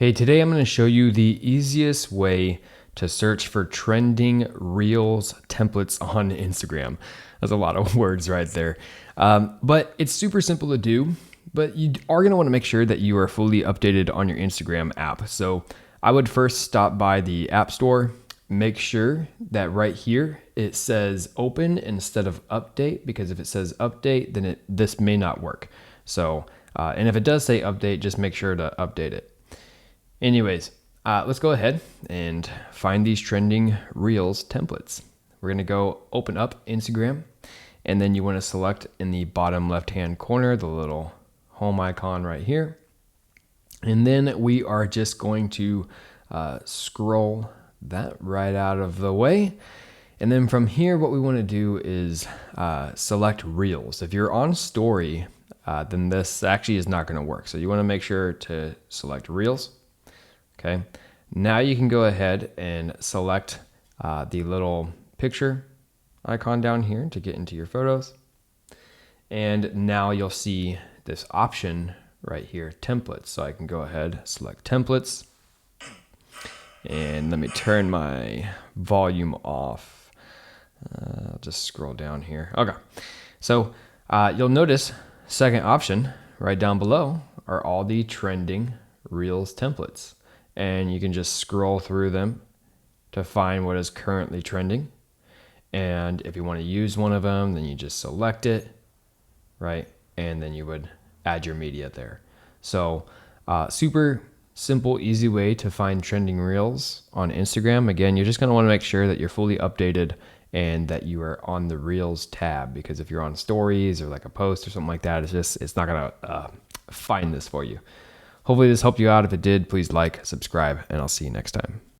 Hey, today I'm going to show you the easiest way to search for trending Reels templates on Instagram. That's a lot of words right there. But it's super simple to do, but you are going to want to make sure that you are fully updated on your Instagram app. So I would first stop by the App Store, make sure that right here it says open instead of update, because if it says update, then this may not work. So, and if it does say update, just make sure to update it. Anyways, let's go ahead and find these trending Reels templates. We're going to go open up Instagram, and then you want to select in the bottom left-hand corner the little home icon right here. And then we are just going to scroll that right out of the way. And then from here, what we want to do is select Reels. If you're on Story, then this actually is not going to work. So you want to make sure to select Reels. Okay, now you can go ahead and select the little picture icon down here to get into your photos. And now you'll see this option right here, templates. So I can go ahead, select templates. And let me turn my volume off. I'll just scroll down here. Okay, so you'll notice second option right down below are all the trending Reels templates. And you can just scroll through them to find what is currently trending. And if you want to use one of them, then you just select it, right? And then you would add your media there. So super simple, easy way to find trending Reels on Instagram. Again, you're just going to want to make sure that you're fully updated and that you are on the Reels tab, because if you're on stories or like a post or something like that, it's not going to find this for you. Hopefully this helped you out. If it did, please like, subscribe, and I'll see you next time.